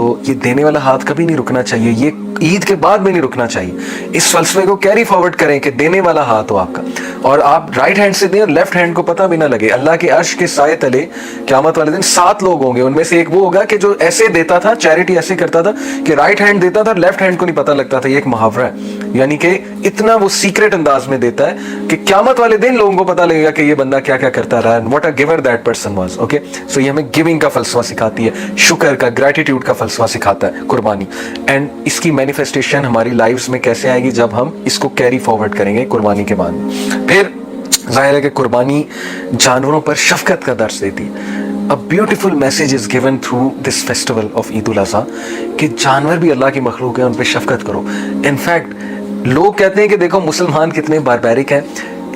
تو ये देने वाला हाथ कभी नहीं रुकना चाहिए, ये ईद के बाद में नहीं रुकना चाहिए। इस फलसफे को कैरी फॉरवर्ड करें कि देने वाला हाथ हो आपका, और आप राइट हैंड से दें और लेफ्ट हैंड को पता भी ना लगे। अल्लाह के अर्श के साए तले क़यामत वाले दिन 7 लोग होंगे, उनमें से एक वो होगा कि जो ऐसे देता था, चैरिटी ऐसे करता था कि राइट हैंड देता था और लेफ्ट हैंड को नहीं पता लगता था। ये एक मुहावरा है, यानी कि इतना वो सीक्रेट अंदाज में देता है कि क़यामत वाले दिन लोगों को पता लगेगा कि ये बंदा क्या क्या करता रहा है, what a giver that person was. Okay, so ये हमें गिविंग का फलसफा सिखाती है, शुक्र का, ग्रेटिट्यूड का फलसफा सिखाता है कुर्बानी। एंड इसकी मैनिफेस्टेशन हमारी लाइफ्स में कैसे आएगी, जब हम इसको कैरी फॉरवर्ड करेंगे कुर्बानी के बाद। फिर जाहिर है कि कुर्बानी जानवरों पर शफकत का दर्स देती है। A beautiful message is given through this festival of Eid al-Adha कि जानवर भी अल्लाह की मखलूक है, उन पे शफकत करो। इनफैक्ट लोग कहते हैं कि देखो मुसलमान कितने बारबैरिक हैं,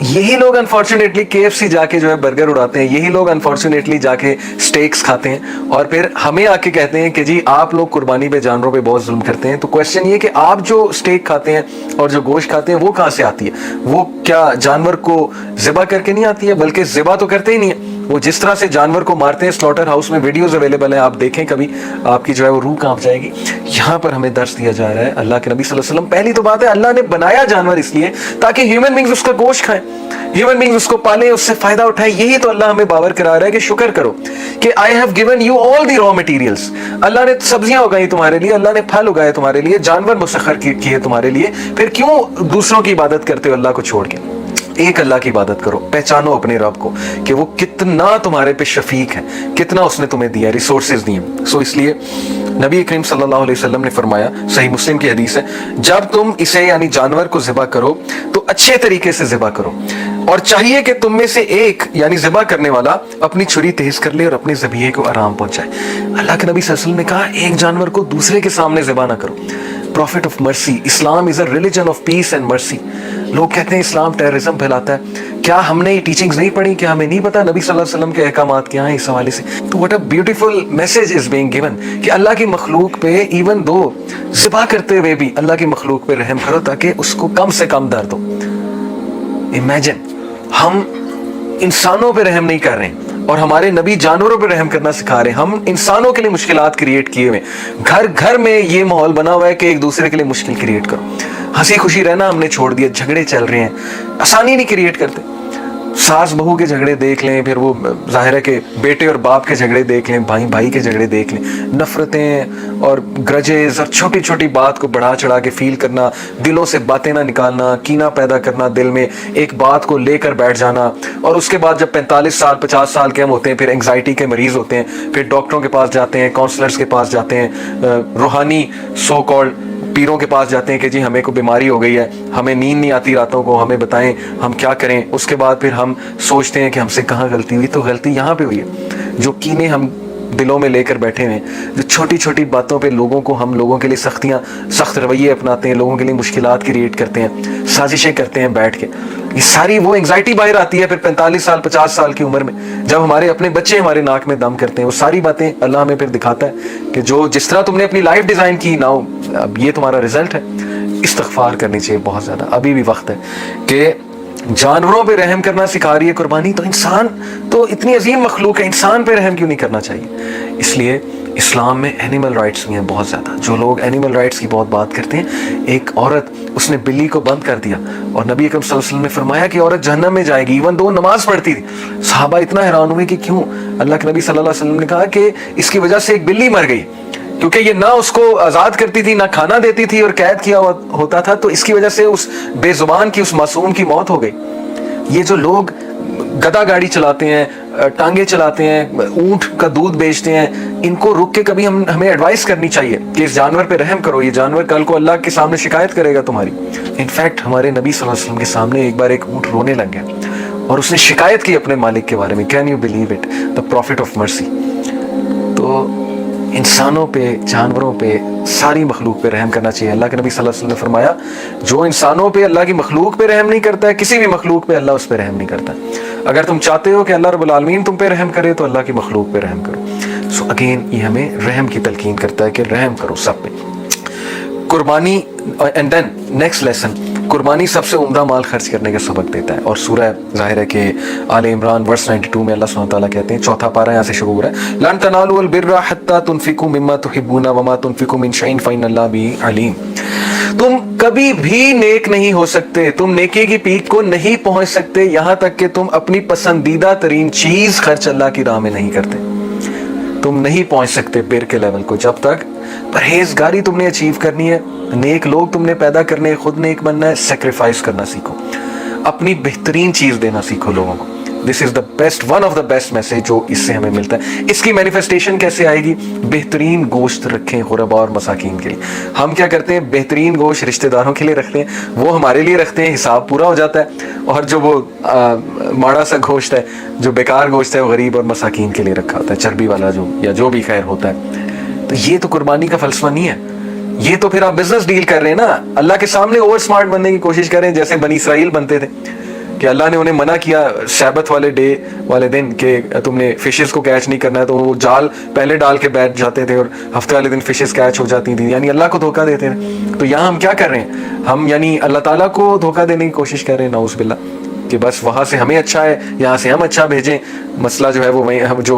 यही लोग अनफॉर्चुनेटली KFC जाके जो है बर्गर उड़ाते हैं, यही लोग अनफॉर्चुनेटली जाके स्टेक्स खाते हैं, और फिर हमें आके कहते हैं कि जी आप लोग कुर्बानी पे जानवरों पे बहुत जुल्म करते हैं। तो क्वेश्चन ये कि आप जो स्टेक खाते हैं और जो गोश्त खाते हैं वो कहाँ से आती है? वो क्या जानवर को ज़िबा करके नहीं आती है? बल्कि ज़िबा तो करते ही नहीं है, वो जिस तरह से जानवर को मारते हैं, स्लॉटर हाउस में वीडियोस अवेलेबल है, आप देखें कभी, आपकी जो है वो रूह कांप जाएगी। यहाँ पर हमें दर्स दिया जा रहा है अल्लाह के नबी सल्लल्लाहु अलैहि वसल्लम, पहली तो बात है अल्लाह ने बनाया जानवर इसलिए ताकि ह्यूमन बींग्स उसका गोश्त खाएं, ह्यूमन बींग्स उसको पालें, उससे फायदा उठाएं। यही तो अल्लाह हमें बावर करा रहा है कि शुक्र करो कि I have given you all the raw materials. Allah ने सब्जियां उगाई तुम्हारे लिए, अल्लाह ने फल उगाए तुम्हारे लिए, जानवर मुसख्खर किए तुम्हारे लिए, फिर क्यों दूसरों की इबादत करते हो अल्लाह को छोड़ के? एक अल्लाह की इबादत करो, पहचानो अपने रब को कि वो कितना तुम्हारे पे शफीक है, कितना उसने तुम्हें दिया, रिसोर्सेज दिए। सो इसलिए नबी करीम सल्लल्लाहु अलैहि वसल्लम ने फरमाया, सही मुस्लिम की हदीस है, जब तुम इसे यानी जानवर को ज़िबा करो तो अच्छे तरीके से ज़िबा करो, और चाहिए कि तुम में से एक यानी ज़िबा करने वाला अपनी छुरी तेज कर ले और अपने ज़बीहे को आराम पहुंचाए। अल्लाह के नबी सल्लल्लाहु अलैहि वसल्लम ने कहा एक जानवर को दूसरे के सामने ज़िबा ना करो। Profit of mercy, Islam is a religion of peace and mercy. लोग कहते हैं इस्लाम टेररिज्म फैलाता है, क्या हमने ये टीचिंग्स नहीं पढ़ी, क्या हमें नहीं पता नबी सल्लल्लाहु अलैहि वसल्लम के अहकामात क्या हैं इस हवाले से? तो what a beautiful message is being given कि अल्लाह की मखलूक पे इवन दो ज़िबा करते हुए भी अल्लाह की मखलूक पे रहम करो ताकि उसको कम से कम दर्द हो। इमेजिन हम इंसानों पे रहम नहीं कर रहे हैं और हमारे नबी जानवरों पे रहम करना सिखा रहे हैं। हम इंसानों के लिए मुश्किलात क्रिएट किए हुए, घर घर में ये माहौल बना हुआ है कि एक दूसरे के लिए मुश्किल क्रिएट करो। हंसी खुशी रहना हमने छोड़ दिया, झगड़े चल रहे हैं, आसानी नहीं क्रिएट करते। सास बहू के झगड़े देख लें, फिर वो जाहिर है कि बेटे और बाप के झगड़े देख लें, भाई भाई के झगड़े देख लें, नफरतें और ग्रजेस और छोटी छोटी बात को बढ़ा चढ़ा के फील करना, दिलों से बातें ना निकालना, कीना पैदा करना दिल में, एक बात को लेकर बैठ जाना, और उसके बाद जब 45 साल 50 साल के हम होते हैं फिर एंग्जाइटी के मरीज होते हैं, फिर डॉक्टरों के पास जाते हैं, काउंसलर्स के पास जाते हैं, रूहानी सो कॉल्ड पीरों के पास जाते हैं कि जी हमें को बीमारी हो गई है, हमें नींद नहीं आती रातों को, हमें बताएं हम क्या करें। उसके बाद फिर हम सोचते हैं कि हमसे कहाँ गलती हुई, तो गलती यहाँ पे हुई है। जो कीने हम दिलों में लेकर बैठे हुए हैं, जो छोटी छोटी बातों पे हम लोगों के लिए सख्त रवैये अपनाते हैं, लोगों के लिए मुश्किलात क्रिएट करते हैं, साजिशें करते हैं बैठ के, ये सारी वो एंग्जाइटी बाहर आती है फिर 45 साल 50 साल की उम्र में, जब हमारे अपने बच्चे हमारे नाक में दम करते हैं। वो सारी बातें अल्लाह हमें फिर दिखाता है कि जो जिस तरह तुमने अपनी लाइफ डिज़ाइन की ना, अब ये तुम्हारा रिजल्ट है। इस्तग़फ़ार करनी चाहिए बहुत ज़्यादा, अभी भी वक्त है कि जानवरों पे रहम करना सिखा रही है कुर्बानी, तो इंसान तो इतनी अजीम मखलूक है, इंसान पे रहम क्यों नहीं करना चाहिए? इसलिए इस्लाम में एनिमल राइट्स भी हैं बहुत ज़्यादा। जो लोग एनिमल राइट्स की बहुत बात करते हैं, एक औरत उसने बिल्ली को बंद कर दिया और नबी अकरम सल्लल्लाहु अलैहि वसल्लम ने फरमाया कि औरत जहन्नम में जाएगी, इवन दो नमाज पढ़ती थी। सहाबा इतना हैरान हुए कि क्यों? अल्लाह के नबी सल्लल्लाहु अलैहि वसल्लम ने कहा कि इसकी वजह से एक बिल्ली मर गई, क्योंकि ये ना उसको आज़ाद करती थी, ना खाना देती थी और कैद किया होता था, तो इसकी वजह से उस बेजुबान की, उस मासूम की मौत हो गई। ये जो लोग गधा गाड़ी चलाते हैं, टांगे चलाते हैं, ऊंट का दूध बेचते हैं, इनको रुक के कभी हमें एडवाइस करनी चाहिए कि इस जानवर पे रहम करो, ये जानवर कल को अल्लाह के सामने शिकायत करेगा तुम्हारी। इनफैक्ट हमारे नबी सल्लल्लाहु अलैहि वसल्लम के सामने एक बार एक ऊंट रोने लग गया और उसने शिकायत की अपने मालिक के बारे में। Can you believe it? The profit of mercy. तो इंसानों पे, जानवरों पे, सारी मखलूक पे रहम करना चाहिए। अल्लाह के नबी सल्लल्लाहु अलैहि वसल्लम ने फरमाया जो इंसानों पे अल्लाह की मखलूक पे रहम नहीं करता है, किसी भी मखलूक पे अल्लाह उस पे रहम नहीं करता। अगर तुम चाहते हो कि अल्लाह रब्बुल आलमीन तुम पे रहम करे तो अल्लाह की मखलूक पे रहम करो। सो अगेन ये हमें रहम की तलकीन करता है कि रहम करो सब पे। कुर्बानी एंड देन नेक्स्ट लेसन, कुर्बानी सबसे उम्दा माल खर्च करने का सबक देता है। और सूरह ज़ाहिर है कि आले इमरान वर्स 92 में अल्लाह सुब्हानहू व तआला कहते हैं, चौथा पारा यहाँ से शुरू हो रहा है, लन तनालुल बिर्रा हत्ता तुनफिकू मिम्मा तुहिब्बूना वमा तुनफिकू मिन शैइन फइन्नल्लाह बिही अलीम। तुम कभी भी नेक नहीं हो सकते, तुम नेकी की पीक को नहीं पहुंच सकते यहाँ तक कि तुम अपनी पसंदीदा तरीन चीज खर्च अल्लाह की राह में नहीं करते। तुम नहीं पहुंच सकते बिर के लेवल को जब तक परहेजगारी तुमने अचीव करनी है, नेक लोग तुमने पैदा करने, खुद नेक बनना है, सेक्रीफाइस करना सीखो, अपनी बेहतरीन चीज देना सीखो लोगों को। This is the best, one of the best message जो इससे हमें मिलता है। इसकी मैनिफेस्टेशन कैसे आएगी? बेहतरीन गोश्त रखें गुरबा और मसाकीन के लिए। हम क्या करते हैं, बेहतरीन गोश्त रिश्तेदारों के लिए रखते हैं, वो हमारे लिए रखते हैं, हिसाब पूरा हो जाता है, और जो वो माड़ा सा गोश्त है, जो बेकार गोश्त है, वो गरीब और मसाकीन के लिए रखा होता है, चर्बी वाला जो, या जो भी खैर होता है। तो ये तो कुर्बानी का फलसफा नहीं है, ये तो फिर आप बिजनेस डील कर रहे हैं ना, अल्लाह के सामने ओवर स्मार्ट बनने की कोशिश करें, जैसे बनी इसराइल बनते थे कि अल्लाह ने उन्हें मना किया सैबत वाले डे वाले दिन कि तुमने फिशेस को कैच नहीं करना है, तो वो जाल पहले डाल के बैठ जाते थे और हफ्ते वाले दिन फिशेस कैच हो जाती थी, यानी अल्लाह को धोखा देते थे। तो यहाँ हम क्या कर रहे हैं, हम यानी अल्लाह ताला को धोखा देने की कोशिश कर रहे हैं, नाउज़ बिल्लाह, कि बस वहाँ से हमें अच्छा है, यहाँ से हम अच्छा भेजें, मसला जो है वो वहीं हम जो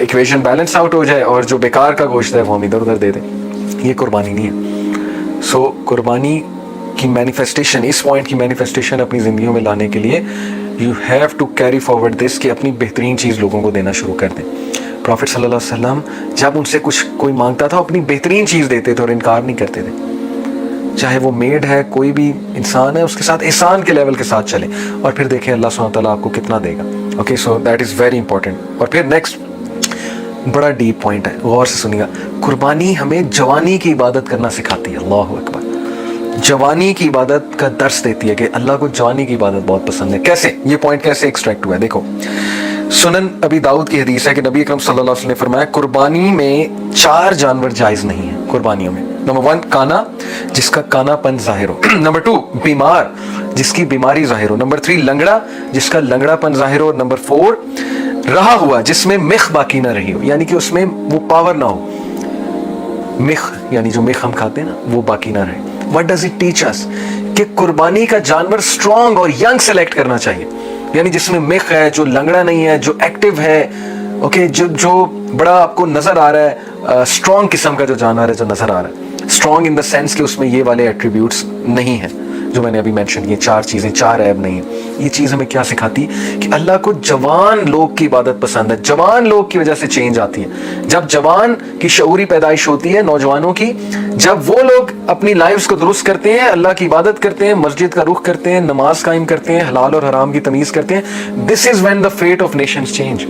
इक्वेशन बैलेंस आउट हो जाए, और जो बेकार का गोश्त है वो हम इधर उधर दे दें। ये कुर्बानी नहीं है। सो कुर्बानी की मैनिफेस्टेशन, इस पॉइंट की मैनिफेस्टेशन अपनी ज़िंदगियों में लाने के लिए you have to carry forward this, कि अपनी बेहतरीन चीज़ लोगों को देना शुरू कर दें। प्रॉफिट सल्लल्लाहु अलैहि वसल्लम जब उनसे कुछ कोई मांगता था, अपनी बेहतरीन चीज़ देते थे और इनकार नहीं करते थे। चाहे वो मेड है, कोई भी इंसान है, उसके साथ एहसान के लेवल के साथ चले, और फिर देखें अल्लाह सुब्हानहू व तआला आपको कितना देगा। Okay, so that is very important. और फिर नेक्स्ट बड़ा डीप पॉइंट है, गौर से सुनिएगा। कुर्बानी हमें जवानी की इबादत करना सिखाती है। अल्लाहु अकबर। जवानी की इबादत का दर्स देती है कि अल्लाह को जवानी की इबादत बहुत पसंद है। कैसे? ये पॉइंट कैसे एक्सट्रैक्ट हुआ है, देखो। सुनन अबी दाऊद की हदीस है कि नबी अकरम सल्लल्लाहु अलैहि वसल्लम ने फरमाया, कुर्बानी में 4 जानवर जायज़ नहीं है कुर्बानियों में। नंबर 1 काना, जिसका कानापन जाहिर हो। नंबर 2 बीमार, जिसकी बीमारी जाहिर हो। नंबर 3 लंगड़ा, जिसका लंगड़ापन जाहिर हो। नंबर 4 रहा हुआ, जिसमें मिख बाकी ना रही हो, यानी कि उसमें वो पावर ना हो, मिख यानी जो मिख हम खाते हैं ना, वो बाकी ना रहे। What does it teach us? कि कुर्बानी का जानवर स्ट्रॉन्ग और यंग सेलेक्ट करना चाहिए, यानी जिसमें मिख है, जो लंगड़ा नहीं है, जो एक्टिव है, ओके, जो बड़ा आपको नजर आ रहा है, स्ट्रॉन्ग किस्म का जो जानवर है जो नजर आ रहा है, स्ट्रॉन्ग इन द सेंस कि उसमें ये वाले एट्रीब्यूट्स नहीं है जो मैंने अभी मेंशन किए, 4 चीजें, 4 ऐब नहीं है। ये चीज हमें क्या सिखाती है कि अल्लाह को जवान लोग की इबादत पसंद है। जवान लोग की वजह से चेंज आती है। जब जवान की शऊरी पैदाइश होती है नौजवानों की, जब वो लोग अपनी लाइफ्स को दुरुस्त करते हैं, अल्लाह की इबादत करते हैं, मस्जिद का रुख करते हैं, नमाज कायम करते हैं, हलाल और हराम की तमीज करते हैं, this is when the fate of nations change.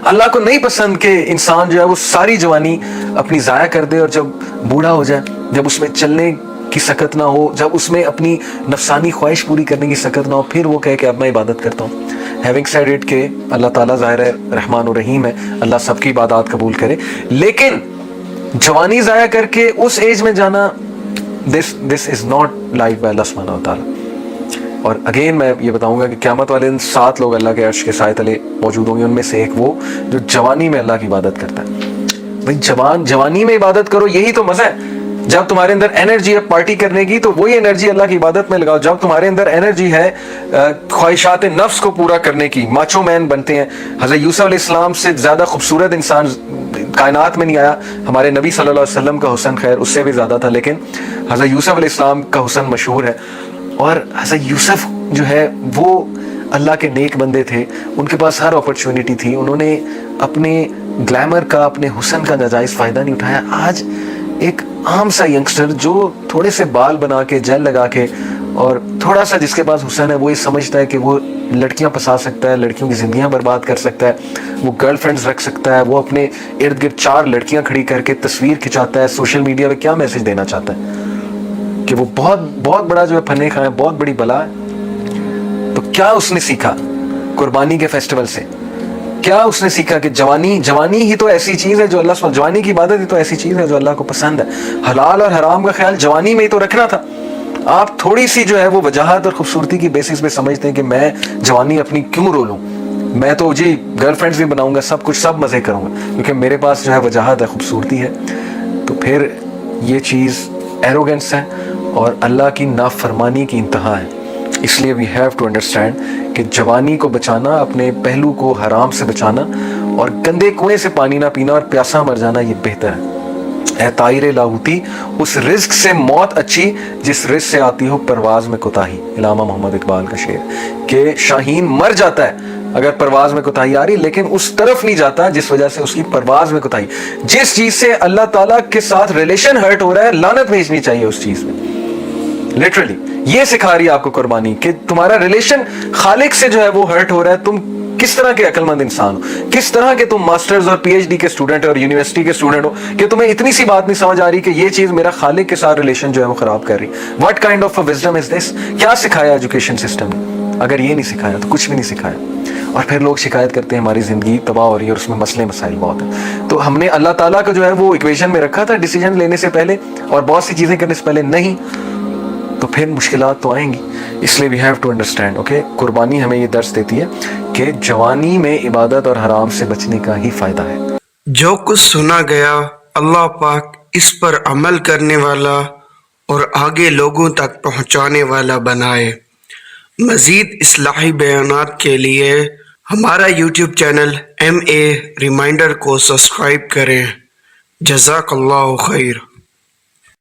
Allah को नहीं पसंद कि इंसान जो है वो सारी जवानी अपनी जाया कर दे, और जब बूढ़ा हो जाए, जब उसमें चलने की सकत ना हो, जब उसमें अपनी नफसानी ख्वाहिश पूरी करने की सकत ना हो, फिर वो कहे कि अब मैं इबादत करता हूँ। हैविंग सेड इट के अल्लाह ताला ज़ाहिर है रहमान और रहीम है, अल्लाह सबकी इबादत कबूल करे, लेकिन जवानी ज़ाया करके उस एज में जाना, this is not like by Allah सुब्हानहू व तआला। और अगेन मैं ये बताऊंगा कि क़यामत वाले दिन 7 लोग अल्लाह के अर्श के साए तले मौजूद होंगे, उनमें से एक वो जो जवानी में अल्लाह की इबादत करता है। भाई जवानी में इबादत करो, यही तो मज़ा है। जब तुम्हारे अंदर एनर्जी है पार्टी करने की, तो वही एनर्जी अल्लाह की इबादत में लगाओ। जब तुम्हारे अंदर एनर्जी है ख्वाहिशात नफ्स को पूरा करने की, माचो मैन बनते हैं। हज़रत यूसुफ अलैहिस्सलाम से ज़्यादा खूबसूरत इंसान कायनात में नहीं आया। हमारे नबी सल्लल्लाहु अलैहि वसल्लम का हुस्न खैर उससे भी ज़्यादा था, लेकिन हज़रत यूसुफ अलैहिस्सलाम का हुस्न मशहूर है। और हज़रत यूसुफ जो है वो अल्लाह के नेक बंदे थे, उनके पास हर अपॉर्चुनिटी थी, उन्होंने अपने ग्लैमर का, अपने हुस्न का नाजायज़ फ़ायदा नहीं उठाया। आज एक आम सा यंगस्टर जो थोड़े से बाल बना के, जेल लगा के, और थोड़ा सा जिसके पास हुस्न है, वो ये समझता है कि वो लड़कियां फंसा सकता है, लड़कियों की ज़िंदगियां बर्बाद कर सकता है, वो गर्लफ्रेंड्स रख सकता है, वो अपने इर्द गिर्द 4 लड़कियां खड़ी करके तस्वीर खिंचाता है, सोशल मीडिया पे क्या मैसेज देना चाहता है कि वो बहुत बड़ा जो है फन्ने खाए, बहुत बड़ी बला है। तो क्या उसने सीखा कुर्बानी के फेस्टिवल से? क्या उसने सीखा कि जवानी ही तो ऐसी चीज़ है जो अल्लाह, जवानी की इबादत ही तो ऐसी चीज़ है जो अल्लाह को पसंद है। हलाल और हराम का ख्याल जवानी में ही तो रखना था। आप थोड़ी सी जो है वो वजाहत और खूबसूरती की बेसिस पे समझते हैं कि मैं जवानी अपनी क्यों रोलूं, मैं तो जी गर्लफ्रेंड्स भी बनाऊंगा, सब कुछ, सब मज़े करूंगा, क्योंकि मेरे पास जो है वजाहत है, खूबसूरती है। तो फिर ये चीज़ एरोगेंस है اور اللہ کی نافرمانی کی انتہا ہے. اس لیے وی ہیو ٹو انڈرسٹینڈ کہ جوانی کو بچانا، اپنے پہلو کو حرام سے بچانا اور گندے کنویں سے پانی نہ پینا اور پیاسا مر جانا یہ بہتر ہے. اے طائر لاہوتی، اس رزق سے موت اچھی جس رزق سے آتی ہو پرواز میں کوتاہی. علامہ محمد اقبال کا شعر کہ شاہین مر جاتا ہے اگر پرواز میں کوتاہی آ رہی، لیکن اس طرف نہیں جاتا جس وجہ سے اس کی پرواز میں کوتاہی. جس چیز سے اللہ تعالیٰ کے ساتھ ریلیشن ہرٹ ہو رہا ہے، لعنت بھیجنی چاہیے اس چیز میں. لٹرلی یہ سکھا رہی ہے آپ کو قربانی کہ تمہارا ریلیشن خالق سے جو ہے وہ ہرٹ ہو رہا ہے. تم کس طرح کے عقل مند انسان ہو، کس طرح کے تم ماسٹرز اور پی ایچ ڈی کے اسٹوڈنٹ اور یونیورسٹی کے اسٹوڈنٹ ہو کہ تمہیں اتنی سی بات نہیں سمجھ آ رہی کہ یہ چیز میرا خالق کے ساتھ ریلیشن جو ہے وہ خراب کر رہی. What kind of wisdom is this? کیا سکھایا ایجوکیشن سسٹم نے؟ اگر یہ نہیں سکھایا تو کچھ بھی نہیں سکھایا. اور پھر لوگ شکایت کرتے ہیں ہماری زندگی تباہ ہو رہی ہے اور اس میں مسئلے مسائل بہت ہیں. تو ہم نے اللہ تعالیٰ کا جو ہے وہ ایکویشن میں رکھا تھا ڈیسیجن لینے سے پہلے اور بہت سی چیزیں کرنے سے پہلے نہیں، تو پھر مشکلات تو آئیں گی. اس لیے we have to understand. Okay, قربانی ہمیں یہ درس دیتی ہے کہ جوانی میں عبادت اور حرام سے بچنے کا ہی فائدہ ہے. جو کچھ سنا گیا اللہ پاک اس پر عمل کرنے والا اور آگے لوگوں تک پہنچانے والا بنائے. مزید اصلاحی بیانات کے لیے ہمارا یوٹیوب چینل MA ریمائنڈر کو سبسکرائب کریں. جزاک اللہ خیر.